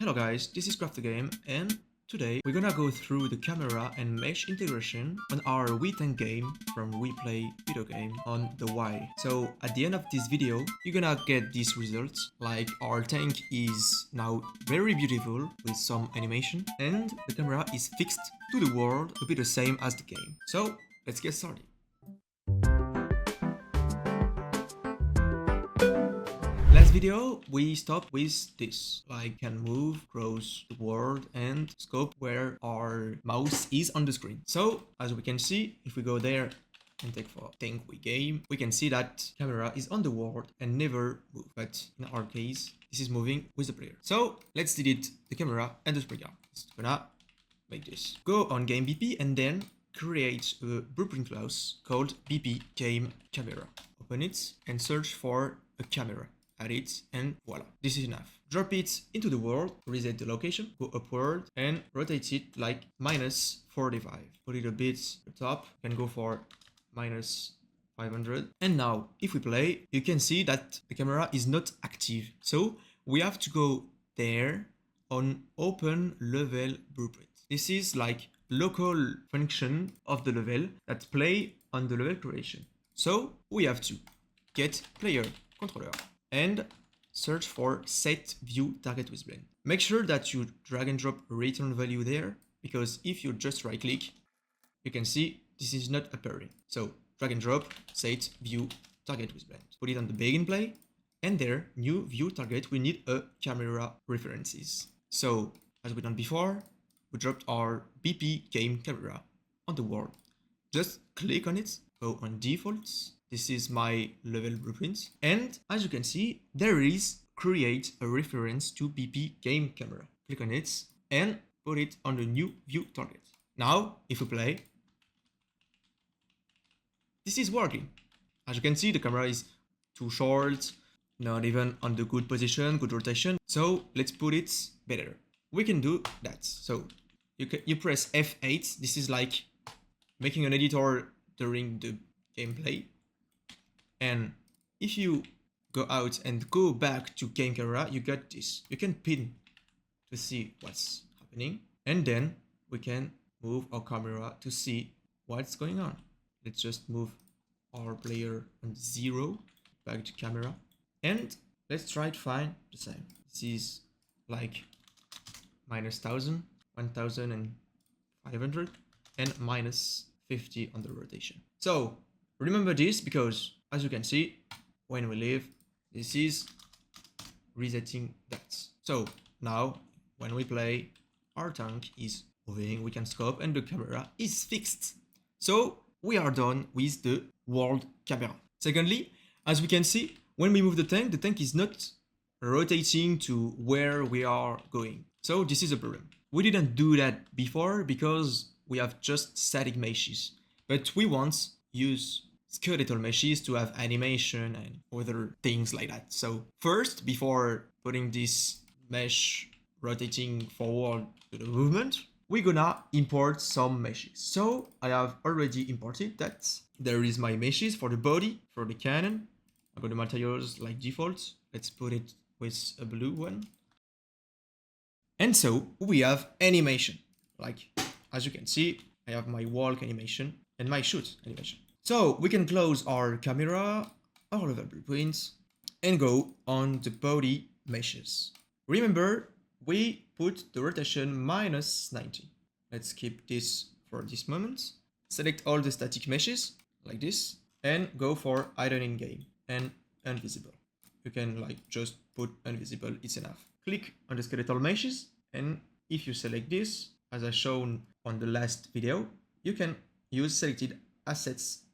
Hello guys, this is 𝗥𝗘𝗙𝗦𝗦 and today we're gonna go through the camera and mesh integration on our 𝗦𝗢𝗙𝗙𝗦 game from 𝗦𝗡𝗦 on the Y. So at the end of this video, you're gonna get these results, like our tank is now very beautiful with some animation and the camera is fixed to the world to be the same as the game. So let's get started. Last video, we stopped with this, like can move, cross the world and scope where our mouse is on the screen. So as we can see, if we go there and take for tank we game, we can see that camera is on the world and never move. But in our case, this is moving with the player. So let's delete the camera and the spring arm. It's gonna make this. Go on game BP and then create a blueprint class called BP game camera. Open it and search for a camera. Add it and voila, this is enough. Drop it into the world, reset the location, go upward and rotate it like -45. Put it a bit at the top, can go for -500. And now if we play, you can see that the camera is not active. So we have to go there on open level blueprint. This is like local function of the level that play on the level creation. So we have to get player controller and search for set view target with blend. Make sure that you drag and drop return value there, because if you just right click, you can see this is not appearing. So drag and drop set view target with blend. Put it on the begin play, and there, new view target, we need a camera references. So as we done before, we dropped our BP game camera on the world. Just click on it, go on defaults. This is my level blueprint. And as you can see, there is create a reference to BP game camera. Click on it and put it on the new view target. Now, if we play, this is working. As you can see, the camera is too short, not even on the good position, good rotation. So let's put it better. We can do that. So you press F8. This is like making an editor during the gameplay. And if you go out and go back to game camera, you got this. You can pin to see what's happening. And then we can move our camera to see what's going on. Let's just move our player on 0 back to camera. And let's try to find the same. This is like -1000, 1500, and -50 on the rotation. So remember this, because as you can see, when we leave, this is resetting that. So now when we play, our tank is moving, we can scope and the camera is fixed. So we are done with the world camera. Secondly, as we can see, when we move the tank is not rotating to where we are going. So this is a problem. We didn't do that before because we have just static meshes, but we want use skeletal meshes to have animation and other things like that. So first, before putting this mesh rotating forward to the movement, we're gonna import some meshes. So I have already imported that. There is my meshes for the body, for the cannon. I got the materials like default. Let's put it with a blue one. And so we have animation. Like, as you can see, I have my walk animation and my shoot animation. So we can close our camera, our level blueprints, and go on the body meshes. Remember, we put the rotation -90. Let's keep this for this moment. Select all the static meshes like this and go for hidden in game and invisible. You can like just put invisible, it's enough. Click on the skeletal meshes, and if you select this, as I shown on the last video, you can use selected assets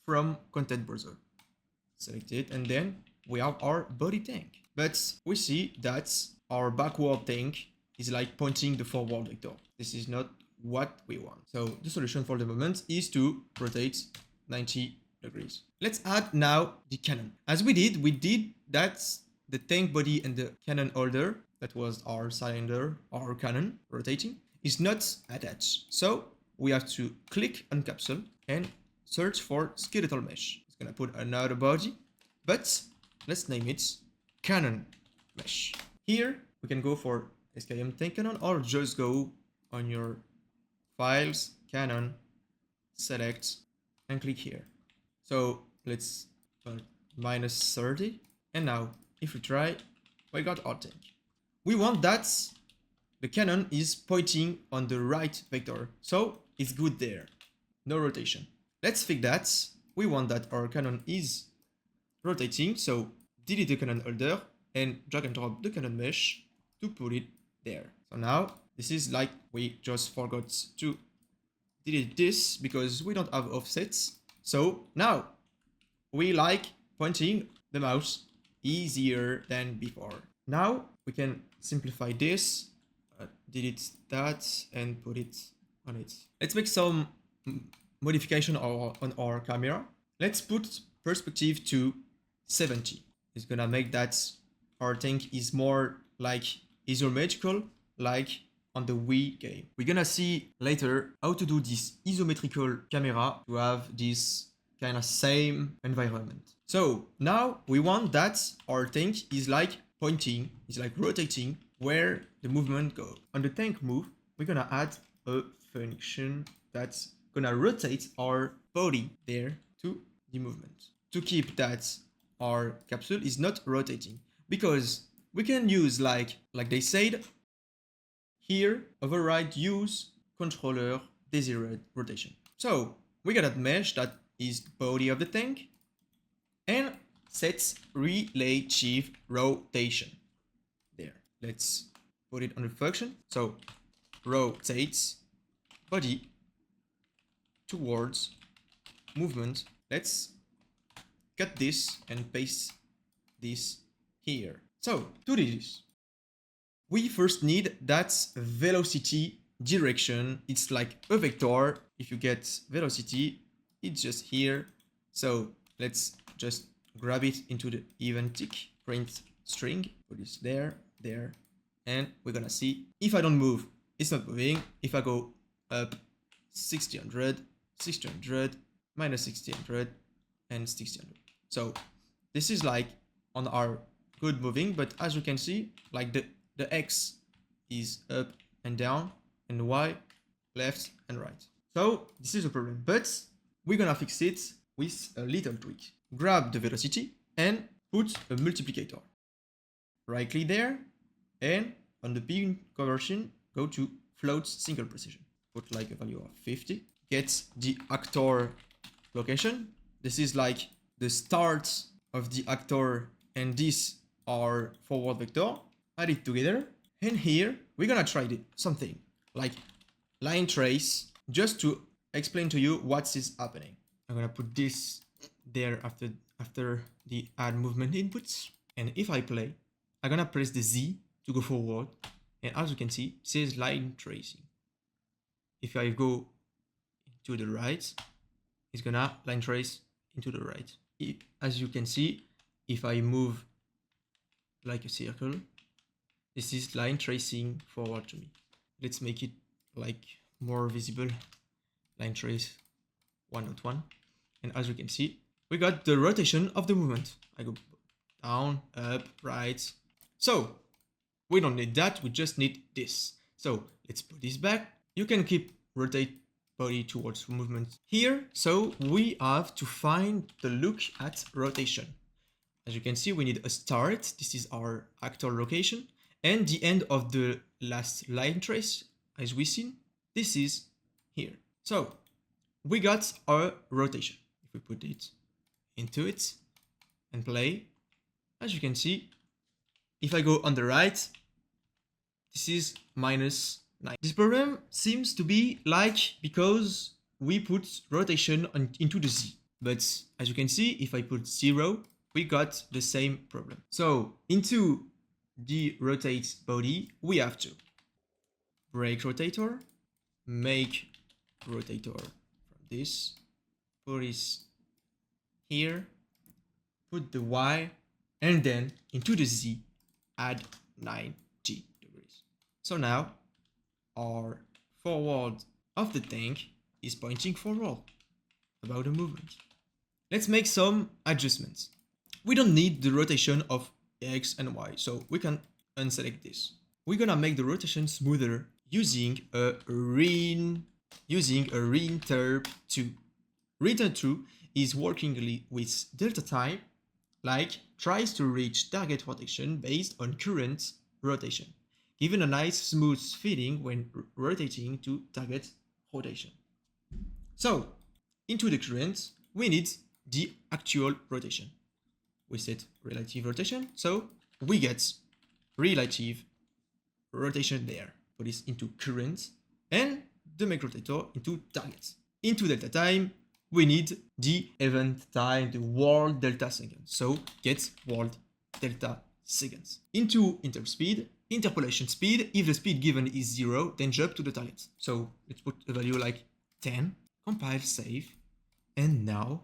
from content browser. Select it, and then we have our body tank. But we see that our backward tank is like pointing the forward vector. This is not what we want. So the solution for the moment is to rotate 90 degrees. Let's add now the cannon. As we did that the tank body and the cannon holder, that was our cylinder, our cannon rotating, is not attached. So we have to click on capsule and search for skeletal mesh. It's gonna put another body, but let's name it cannon mesh. Here we can go for 𝗥𝗘𝗦𝗙𝗙𝗧 or just go on your files, Canon, select, and click here. So let's minus 30. And now, if we try, we got our thing. We want that the Canon is pointing on the right vector, so it's good there. No rotation. Let's fix that. We want that our Canon is rotating, so delete the Canon holder and drag and drop the Canon mesh to put it there. So now, this is like we just forgot to delete this because we don't have offsets. So now, we like pointing the mouse easier than before. Now, we can simplify this, delete that, and put it on it. Let's make some modification on our camera. Let's put perspective to 70. It's gonna make that our thing is more like isometrical, like on the Wii game. We're gonna see later how to do this isometrical camera to have this kind of same environment. So now we want that our tank is like pointing, is like rotating where the movement goes. On the tank move, we're gonna add a function that's gonna rotate our body there to the movement. To keep that our capsule is not rotating, because we can use like they said here, override use controller desired rotation. So we got a mesh that is body of the tank and sets relative rotation there. Let's put it on the function. So rotates body towards movement. Let's cut this and paste this here. So to do this, we first need that velocity direction. It's like a vector. If you get velocity, it's just here. So let's just grab it into the event tick, print string, put this there, there, and we're gonna see if I don't move, it's not moving. If I go up 1600, 1600, minus 1600, and 1600. So this is like on our good moving, but as you can see, like the X is up and down, and Y left and right. So this is a problem, but we're gonna fix it with a little tweak. Grab the velocity and put a multiplicator. Right click there, and on the beam conversion, go to float single precision. Put like a value of 50. Get the actor location. This is like the start of the actor, and this are forward vector. Add it together, and here we're gonna try something like line trace, just to explain to you what is happening. I'm gonna put this there after the add movement inputs, and if I play, I'm gonna press the Z to go forward, and as you can see, it says line tracing. If I go to the right, it's gonna line trace into the right. As you can see, if I move like a circle, this is line tracing forward to me. Let's make it like more visible. Line trace 101. And as you can see, we got the rotation of the movement. I go down, up, right. So we don't need that, we just need this. So let's put this back. You can keep rotate body towards movement here. So we have to find the look at rotation. As you can see, we need a start. This is our actor location. And the end of the last line trace, as we seen, this is here. So we got our rotation. If we put it into it and play, as you can see, if I go on the right, this is minus 9. This problem seems to be like because we put rotation into the Z. But as you can see, if I put 0, we got the same problem. So into the rotate body, we have to break rotator, make rotator from this, put this here, put the Y, and then into the Z, add 90 degrees. So now our forward of the tank is pointing forward about the movement. Let's make some adjustments. We don't need the rotation of X and Y, so we can unselect this. we're gonna make the rotation smoother using a return2. Return2 is working with delta time, like tries to reach target rotation based on current rotation, giving a nice smooth feeling when rotating to target rotation. So, into the current, we need the actual rotation. We set relative rotation, so we get relative rotation there. Put this into current, and the make rotator into target. Into delta time, we need the event time, the world delta seconds. So get world delta seconds. Into interpolation speed, if the speed given is 0, then jump to the target. So let's put a value like 10, compile, save, and now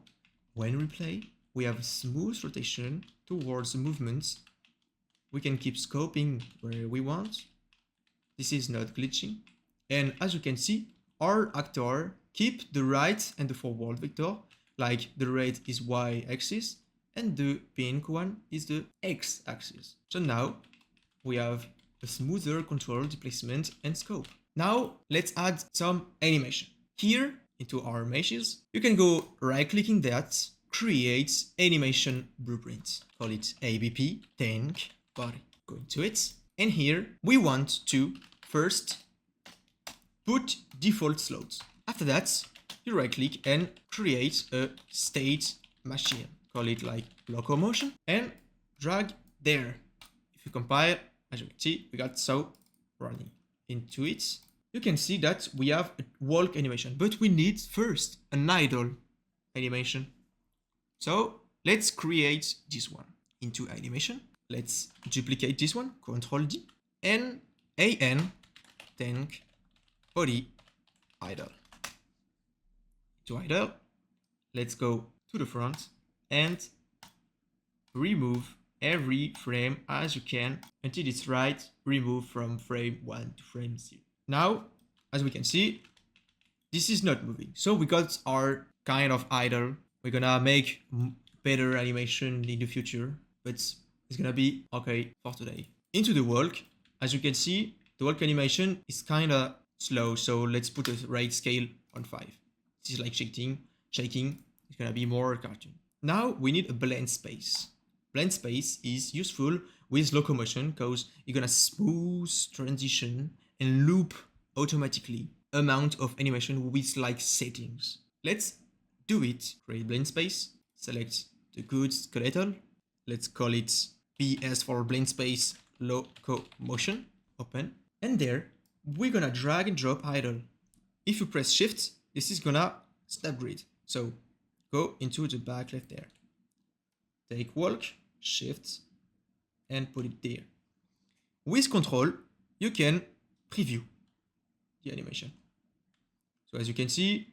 when we play, we have smooth rotation towards the movements. We can keep scoping where we want. This is not glitching. And as you can see, our actor keep the right and the forward vector, like the rate is y-axis and the pink one is the x-axis. So now we have a smoother control, displacement, and scope. Now let's add some animation. Here into our meshes, you can go right-clicking that, create animation blueprint. Call it ABP, tank, body. Go into it, and here we want to first put default slots. After that, you right-click and create a state machine. Call it like locomotion and drag there. If you compile, as you can see, we got so running into it. You can see that we have a walk animation, but we need first an idle animation. So let's create this one into animation. Let's duplicate this one, Ctrl D, and AN, tank, body, idle. To idle, let's go to the front and remove every frame as you can until it's right. Remove from frame 1 to frame 0. Now, as we can see, this is not moving. So we got our kind of idle. We're gonna make better animation in the future, but it's gonna be okay for today. Into the walk, as you can see, the walk animation is kind of slow. So let's put a rate scale on 5. This is like shaking. It's gonna be more cartoon. Now we need a blend space. Blend space is useful with locomotion because you're gonna smooth transition and loop automatically amount of animation with like settings. Let's do it. Create blend space. Select the good skeletal. Let's call it BS for blend space locomotion. Open. And there we're gonna drag and drop idle. If you press shift, this is gonna snap grid. So go into the back left there. Take walk, shift, and put it there. With control, you can preview the animation. So as you can see,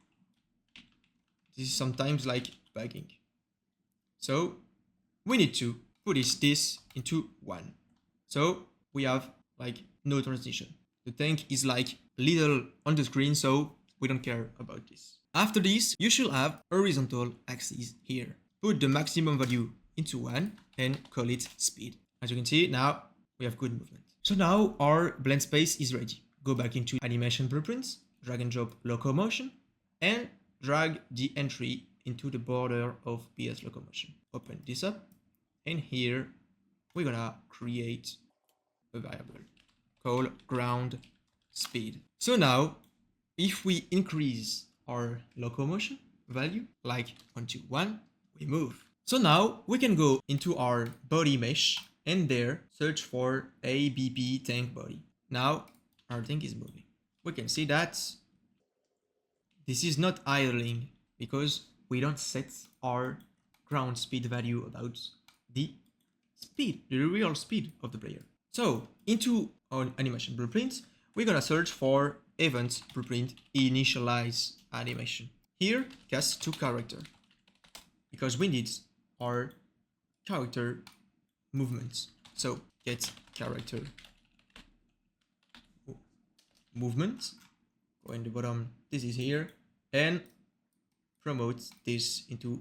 this is sometimes like bugging. So we need to put this into 1. So we have like no transition. The tank is like little on the screen, so we don't care about this. After this, you should have horizontal axis here. Put the maximum value into 1 and call it speed. As you can see, now we have good movement. So now our blend space is ready. Go back into animation blueprints, drag and drop locomotion, and drag the entry into the border of BS locomotion. Open this up, and here we're gonna create a variable called ground speed. So now, if we increase our locomotion value, like 1 to 1, we move. So now we can go into our body mesh and there search for ABP tank body. Now our tank is moving. We can see that this is not idling because we don't set our ground speed value about the speed, the real speed of the player. So into our animation blueprint, we're gonna search for event blueprint initialize animation. Here, cast to character because we need our character movements. So get character movement. Go in the bottom. This is here and promote this into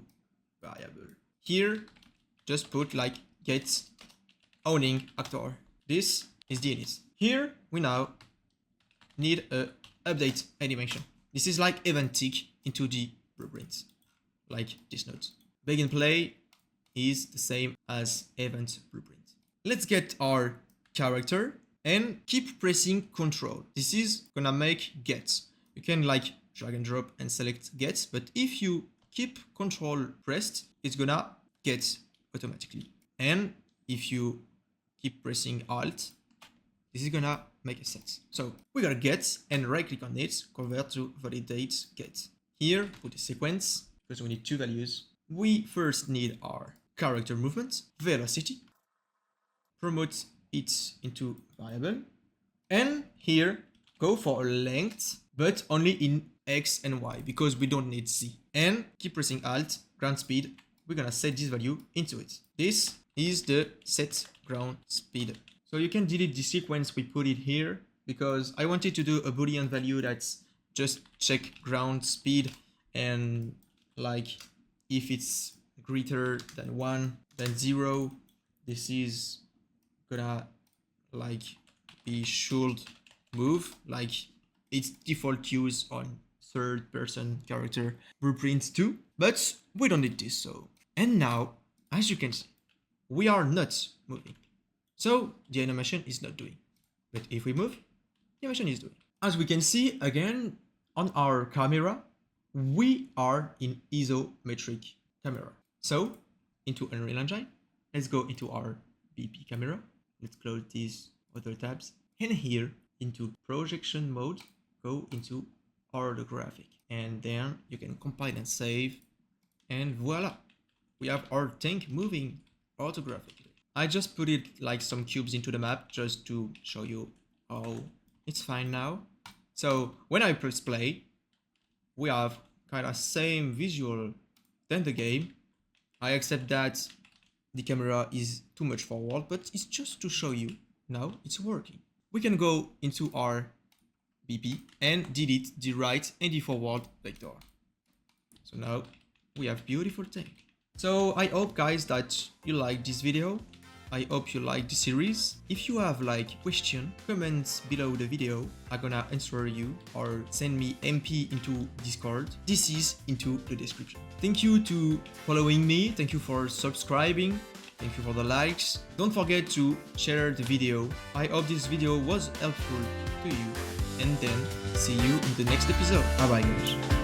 variable. Here, just put like get owning actor. This is the init. Here we now need a update animation. This is like event tick into the blueprint, like this node. Begin play is the same as event blueprint. Let's get our character and keep pressing Control. This is gonna make get. You can like drag and drop and select get, but if you keep Control pressed, it's gonna get automatically. And if you keep pressing Alt, this is gonna make a set. So we gotta get and right click on it, convert to validate get. Here, put a sequence because we need two values. We first need our character movement, velocity, promote it into variable, and here go for a length, but only in X and Y because we don't need Z. And keep pressing Alt, ground speed, we're gonna set this value into it. This is the set ground speed. So you can delete the sequence we put it here because I wanted to do a boolean value that's just check ground speed, and like if it's greater than 1 then 0, this is gonna like be should move, like it's default use on third person character blueprint too, but we don't need this. So, and now as you can see, we are not moving, so the animation is not doing. But if we move, the animation is doing. As we can see again on our camera, we are in isometric camera. So into Unreal Engine, let's go into our BP camera. Let's close these other tabs, and here into projection mode, go into orthographic, and then you can compile and save, and voila, we have our tank moving orthographically. I just put it like some cubes into the map just to show you how it's fine now. So when I press play, we have kind of same visual than the game. I accept that the camera is too much forward, but it's just to show you now it's working. We can go into our BP and delete the right and the forward vector. So now we have beautiful tank. So I hope guys that you like this video. I hope you like the series. If you have like question, comments below the video, I'm gonna answer you, or send me MP into Discord. This is into the description. Thank you to following me. Thank you for subscribing. Thank you for the likes. Don't forget to share the video. I hope this video was helpful to you. And then see you in the next episode. Bye bye guys.